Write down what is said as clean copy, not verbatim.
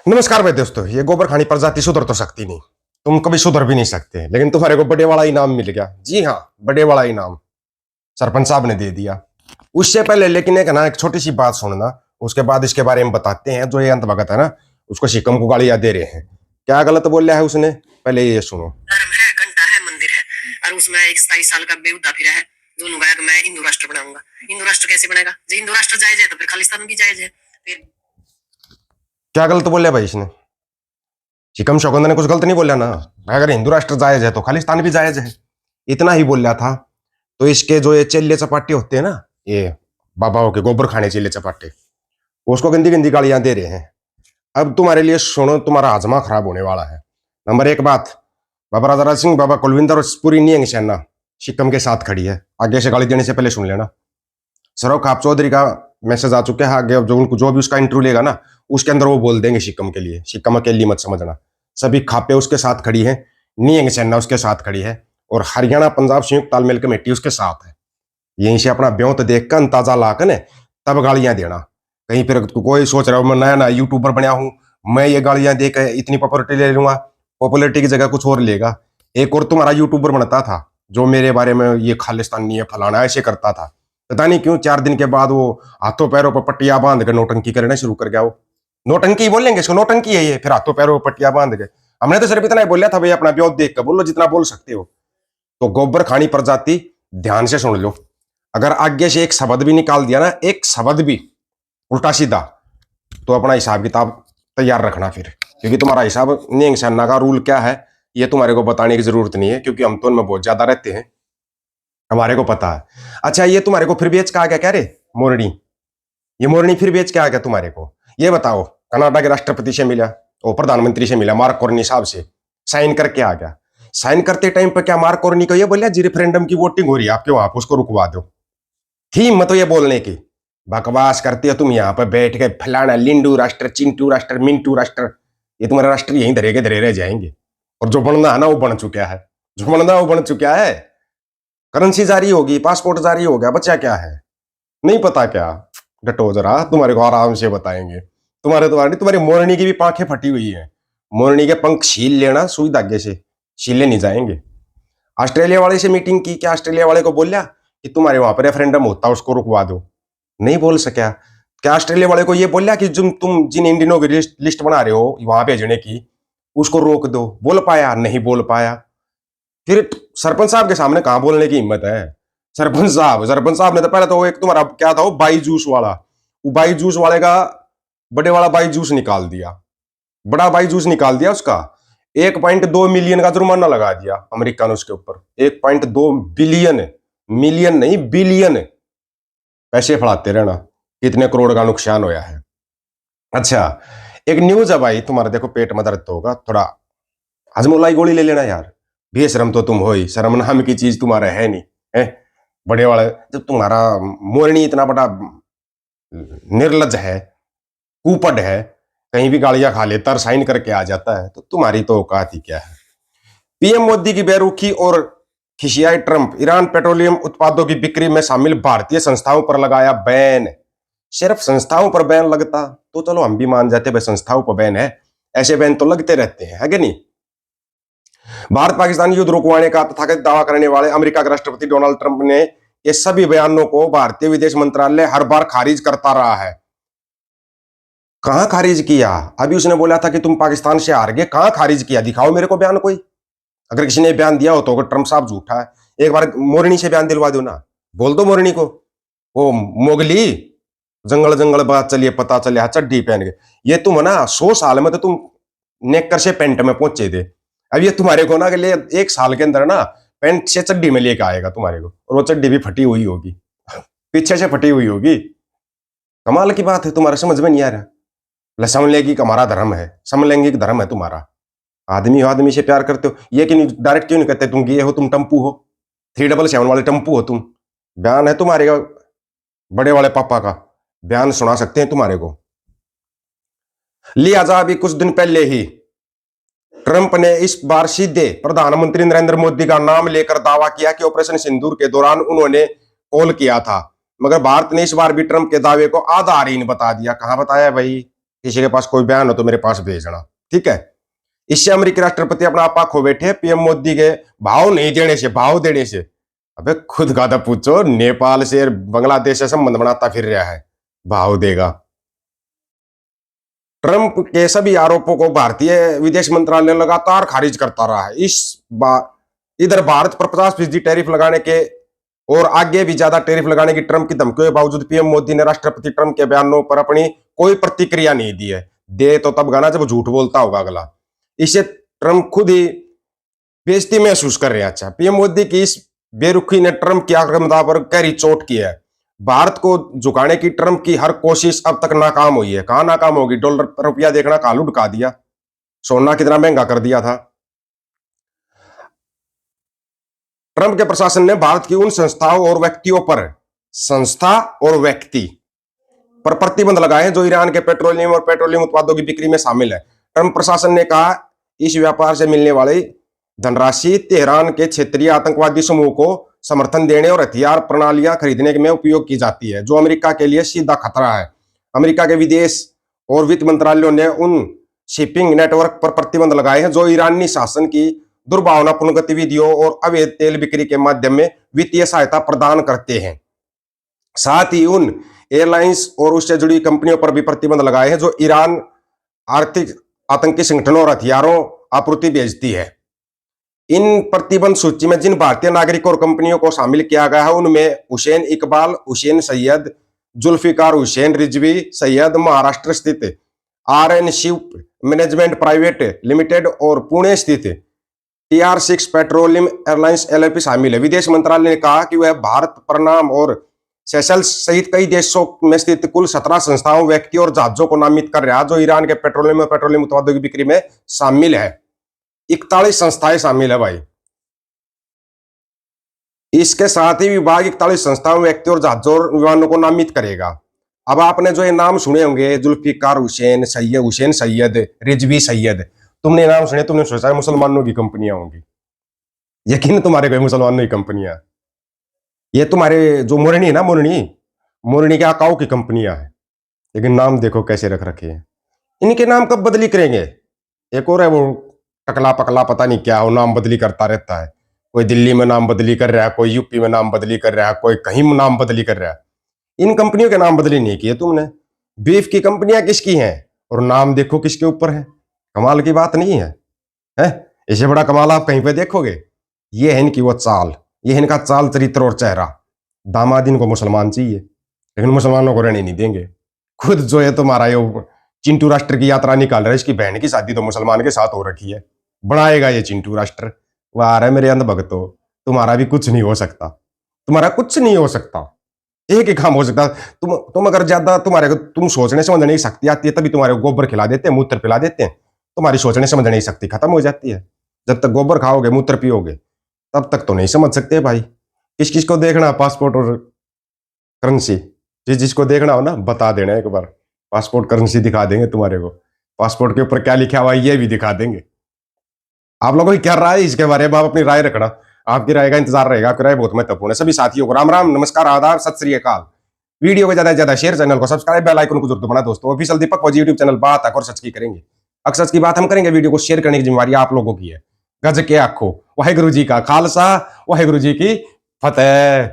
नमस्कार भाई दोस्तों, ये गोबर खानी प्रजाति सुधर तो सकती नहीं। तुम कभी सुधर भी नहीं सकते, लेकिन तुम्हारे को बड़े वाला इनाम मिल गया। जी हाँ, बड़े वाला इनाम सरपंच साहब ने दे दिया। उससे पहले लेकिन एक छोटी सी बात सुनना, उसके बाद इसके बारे में बताते हैं। जो ये अंत भगत है ना, उसको शिकम को गालियां दे रहे हैं। क्या गलत बोला है उसने, पहले ये सुनो। धर्म है, घंटा है, मंदिर है, और उसमें 27 साल का बेहुदा फिरा है। दोनों गायक मैं हिंदू राष्ट्र बनाऊंगा। हिंदू राष्ट्र कैसे बनेगा? जो हिंदू राष्ट्र जायज है तो फिर खालिस्तान भी जायज है। फिर क्या गलत बोला भाई इसने? शिकम शौकंद ने कुछ गलत नहीं बोला ना। अगर हिंदू राष्ट्र जायज है तो खालिस्तान भी जायज है, इतना ही बोला था। तो इसके जो ये चेले चपाटे होते हैं ना, ये बाबाओं के गोबर खाने चेले चपाटे, उसको गंदी गंदी गालियां दे रहे हैं। अब तुम्हारे लिए सुनो, तुम्हारा आजमा खराब होने वाला है। नंबर एक बात, बाबा राजा सिंह, बाबा कुलविंदर और पूरी नियंग सेना सिक्कम के साथ खड़ी है। आगे से गाली देने से पहले सुन लेना। सरोज खाप चौधरी का मैसेज आ चुका है। आगे जो उनको जो भी उसका इंटरव्यू लेगा ना, उसके अंदर वो बोल देंगे सिक्कम के लिए। सिक्कम अकेली मत समझना, सभी खापे उसके साथ खड़ी है, नियंग सेना उसके साथ खड़ी है, और हरियाणा पंजाब संयुक्त तालमेल कमेटी उसके साथ है। यहीं से अपना ब्योत देख कर अंदाजा लाकर न तब गालियां देना। कहीं फिर कोई सोच रहा हो मैं नया नया यूट्यूबर बनया हूं, मैं ये गालियां देकर इतनी पॉपुलरिटी ले लूंगा। पॉपुलरिटी की जगह कुछ और लेगा। एक और तुम्हारा यूट्यूबर बनता था जो मेरे बारे में ये खालिस्तानी है फलाना ऐसे करता था। पता नहीं क्यों 4 दिन के बाद वो हाथों पैरों पर पट्टियां बांध कर नौटंकी करना शुरू कर गया। वो नौटंकी बोलेंगे इसको, नौटंकी है ये। फिर हाथों पैरों पर पट्टियां बांध के, हमने तो सिर्फ इतना ही बोला था भाई अपना ब्योत देख कर बोलो जितना बोल सकते हो। तो गोबर खानी प्रजाति ध्यान से सुन लो। अगर आगे से एक शब्द भी निकाल दिया ना, एक शब्द भी उल्टा सीधा, तो अपना हिसाब किताब तैयार रखना फिर। क्योंकि तुम्हारा हिसाब नियंग सेना का रूल क्या है ये तुम्हारे को बताने की जरूरत नहीं है, क्योंकि हम तो उनमें बहुत ज्यादा रहते हैं, हमारे को पता है। अच्छा, ये तुम्हारे को फिर बेच के आ गया क्या रे मोरनी? ये मोरनी फिर बेच के आ गया तुम्हारे को? ये बताओ, कनाडा के राष्ट्रपति से मिला और प्रधानमंत्री से मिला, मार्क कार्नी साहब से साइन करके आ गया। साइन करते टाइम पर क्या मार्क कार्नी को ये बोलिया जी रेफरेंडम की वोटिंग हो रही है आपके वहां पर, उसको रुकवा दो? थी मत ये बोलने की, बकवास करती हो तुम यहाँ पर बैठ के फलाना लिंडू राष्ट्र, चिंटू राष्ट्र, मिंटू राष्ट्र। ये तुम्हारे राष्ट्र यहीं धरे के धरे रह जाएंगे। और जो बनना है ना वो बन चुका है, जो बनना वो बन चुका है। करेंसी जारी होगी, पासपोर्ट जारी हो गया, बच्चा क्या है? नहीं पता क्या? डटो जरा, तुम्हारे को आराम से बताएंगे। तुम्हारी मोरनी की भी पांखें फटी हुई है। मोरनी के पंख छील लेना सुई धागे से, छीले नहीं जाएंगे। ऑस्ट्रेलिया वाले से मीटिंग की, क्या ऑस्ट्रेलिया वाले को बोलिया कि तुम्हारे वहां पर रेफरेंडम होता है उसको रुकवा दो? नहीं बोल सका। क्या ऑस्ट्रेलिया वाले को ये बोलिया कि तुम जिन इंडियनों की लिस्ट बना रहे हो वहां भेजने की, उसको रोक दो? बोल पाया? नहीं बोल पाया। फिर सरपंच साहब के सामने कहां बोलने की हिम्मत है? सरपंच साहब ने तो पहले तो एक तुम्हारा क्या था वो बाई जूस वाला, वो बाई जूस वाले का बड़े वाला बाई जूस निकाल दिया, बड़ा बाई जूस निकाल दिया उसका। 1.2 मिलियन का जुर्माना लगा दिया अमेरिका ने उसके ऊपर। 1.2 बिलियन, मिलियन नहीं बिलियन पैसे फड़ाते रहना, कितने करोड़ का नुकसान होया है। अच्छा, एक न्यूज है भाई, तुम्हारा देखो पेट में दर्द तो होगा थोड़ा, हजमोलाई गोली ले लेना यार। बेशरम तो तुम हो ही, शर्म नाम की चीज तुम्हारा है नहीं है। बड़े वाले जब तुम्हारा मोरनी इतना बड़ा निर्लज है, कूपड है, कहीं भी गालियां खा लेता और साइन करके आ जाता है, तो तुम्हारी तो औकात ही क्या है? पीएम मोदी की बेरुखी और खिसियाए ट्रंप, ईरान पेट्रोलियम उत्पादों की बिक्री में शामिल भारतीय संस्थाओं पर लगाया बैन। सिर्फ संस्थाओं पर बैन लगता तो चलो हम भी मान जाते भाई, संस्थाओं पर बैन है, ऐसे बैन तो लगते रहते हैं, है कि नहीं? भारत पाकिस्तान युद्ध रुकवाने का तथाकथित दावा करने वाले अमेरिका के राष्ट्रपति डोनाल्ड ट्रंप ने ये सभी बयानों को भारतीय विदेश मंत्रालय हर बार खारिज करता रहा है। कहां खारिज किया? अभी उसने बोला था कि तुम पाकिस्तान से हार गए, कहां खारिज किया? दिखाओ मेरे को बयान कोई। अगर किसी ने बयान दिया हो तो अगर ट्रंप साहब झूठा है, एक बार मोरनी से बयान दिलवा दो ना, बोल दो मोरनी को, वो मोगली जंगल जंगल बात चलिए पता चलिए चड्डी पहन के। ये तुम ना 100 साल में तो तुम नेकर से पेंट में पहुंचे थे। अब ये तुम्हारे को ना के लिए 1 साल के अंदर ना पेंट से चड्डी में लेके आएगा तुम्हारे को, और वो चड्डी भी फटी हुई होगी, पीछे से फटी हुई होगी। कमाल की बात है, तुम्हारा समझ में नहीं आ रहा। समलैंगिक हमारा धर्म है, समलैंगिक धर्म है तुम्हारा। आदमी हो, आदमी से प्यार करते हो, ये कि डायरेक्ट क्यों नहीं कहते तुम गे हो, तुम टम्पू हो, 377 वाले टम्पू हो तुम? बयान है तुम्हारे का, बड़े वाले पापा का बयान सुना सकते हैं तुम्हारे को। लिहाजा अभी कुछ दिन पहले ही ट्रंप ने इस बार सीधे प्रधानमंत्री नरेंद्र मोदी का नाम लेकर दावा किया कि ऑपरेशन सिंदूर के दौरान उन्होंने कॉल किया था, मगर भारत ने इस बार भी ट्रंप के दावे को आधारहीन बता दिया। कहां बताया भाई? किसी के पास कोई बयान हो तो मेरे पास भेजना, ठीक है। इससे अमेरिकी राष्ट्रपति अपना आपा खो बैठे पीएम मोदी के भाव नहीं देने से, भाव देने से। अबे खुद का तो पूछो, नेपाल से बांग्लादेश से संबंध बनाता फिर रहा है, भाव देगा। ट्रंप के सभी आरोपों को भारतीय विदेश मंत्रालय लगातार खारिज करता रहा है। इस बार इधर भारत पर 50% टैरिफ लगाने के और आगे भी ज्यादा टैरिफ लगाने की ट्रंप की धमकियों के बावजूद पीएम मोदी ने राष्ट्रपति ट्रंप के बयानों पर अपनी कोई प्रतिक्रिया नहीं दी है। दे तो तब गाना जब झूठ बोलता होगा अगला। इससे ट्रंप खुद ही बेइज्जती महसूस कर रहे हैं। अच्छा, पीएम मोदी की इस बेरुखी ने ट्रंप की आक्रामकता पर गहरी चोट की है। भारत को झुकाने की ट्रंप की हर कोशिश अब तक नाकाम हुई है। कहां नाकाम होगी? डॉलर पर रुपया देखना कहां लुढ़का दिया, सोना कितना महंगा कर दिया था। ट्रंप के प्रशासन ने भारत की उन संस्थाओं और व्यक्तियों पर प्रतिबंध लगाए हैं जो ईरान के पेट्रोलियम और पेट्रोलियम उत्पादों की बिक्री में शामिल है। ट्रंप प्रशासन ने कहा इस व्यापार से मिलने वाली धनराशि तेहरान के क्षेत्रीय आतंकवादी समूह को समर्थन देने और हथियार प्रणालियां खरीदने में उपयोग की जाती है, जो अमेरिका के लिए सीधा खतरा है। अमेरिका के विदेश और वित्त मंत्रालयों ने उन शिपिंग नेटवर्क पर प्रतिबंध लगाए हैं जो ईरानी शासन की दुर्भावनापूर्ण गतिविधियों और अवैध तेल बिक्री के माध्यम में वित्तीय सहायता प्रदान करते हैं। साथ ही उन एयरलाइंस और उससे जुड़ी कंपनियों पर भी प्रतिबंध लगाए हैं जो ईरान आर्थिक आतंकी संगठनों और हथियारों आपूर्ति भेजती है। इन प्रतिबंध सूची में जिन भारतीय नागरिकों और कंपनियों को शामिल किया गया है उनमें हुसैन इकबाल, हुसैन सैयद, जुल्फिकार हुसैन रिजवी सैयद, महाराष्ट्र स्थित RN ship management private limited और पुणे स्थित TR6 पेट्रोलियम एयरलाइंस LLP शामिल है। विदेश मंत्रालय ने कहा कि वह भारत, प्रणाम और सेशल्स सहित कई देशों में स्थित कुल 17 संस्थाओं, व्यक्तियों और जहाजों को नामित कर रहा है जो ईरान के पेट्रोलियम और पेट्रोलियम उत्पादों की बिक्री में शामिल है। 41 संस्थाएं शामिल है भाई। इसके साथ ही विभाग 41 संस्थाओं, व्यक्तियों और जहाजों और विमानों को नामित करेगा। अब आपने जो ये नाम सुने होंगे, जुल्फिकार हुसैन सैयद, हुसैन सैयद, रिजवी सैयद, तुमने नाम सुने, तुमने सोचा है मुसलमानों की कंपनियां होंगी। यकीन तुम्हारे कोई मुसलमानों की कंपनियां, ये तुम्हारे जो मोरनी है ना, मोरनी के आकाओं की कंपनियां हैं। लेकिन नाम देखो कैसे रख रखे हैं। इनके नाम कब बदली करेंगे? एक और है वो टकला पकला, पता नहीं क्या, वो नाम बदली करता रहता है। कोई दिल्ली में नाम बदली कर रहा है, कोई यूपी में नाम बदली कर रहा है, कोई कहीं नाम बदली कर रहा है। इन कंपनियों के नाम बदली नहीं किए तुमने। बीफ की कंपनियां किसकी हैं और नाम देखो किसके ऊपर है। कमाल की बात नहीं है, है? इससे बड़ा कमाल आप कहीं पे देखोगे? ये है इनकी वो चाल, ये है इनका चाल चरित्र और चेहरा। दामाद इनको मुसलमान चाहिए, लेकिन मुसलमानों को रहने नहीं देंगे। खुद जो है तुम्हारा ये चिंटू राष्ट्र की यात्रा निकाल रहा है, इसकी बहन की शादी तो मुसलमान के साथ हो रखी है। बनाएगा ये चिंटू राष्ट्र। वाह रे मेरे अंध भक्तों, तुम्हारा भी कुछ नहीं हो सकता, तुम्हारा कुछ नहीं हो सकता। एक ही काम हो सकता, तुम अगर ज्यादा तुम सोचने समझने की शक्ति आती है तभी तुम्हारे गोबर खिला देते हैं, मूत्र पिला देते हैं। तुम्हारी सोचने समझने की शक्ति खत्म हो जाती है। जब तक गोबर खाओगे, मूत्र पियोगे, तब तक तो नहीं समझ सकते भाई। किस किस को देखना पासपोर्ट और करेंसी, जिसको देखना हो ना बता देना एक बार, पासपोर्ट करेंसी दिखा देंगे तुम्हारे को। पासपोर्ट के ऊपर क्या लिखा हुआ है ये भी दिखा देंगे। आप लोगों की क्या राय है इसके बारे में? आप अपनी राय रखना, आपकी राय का इंतजार रहेगा। आपकी राय बहुत महत्वपूर्ण है। सभी साथियों को राम राम, नमस्कार, आदाब, सत श्री अकाल। वीडियो को ज्यादा से ज्यादा शेयर, चैनल को सब्सक्राइब, बेल आइकन को जरूर दबाना दोस्तों। ऑफिशियल दीपक फौजी यूट्यूब चैनल बात और सच की करेंगे, अक्सर सच की बात हम करेंगे। वीडियो को शेयर करने की जिम्मेवारी आप लोगों की है। गज के आखो, वाहेगुरु जी का खालसा, वाहेगुरु जी की फतेह।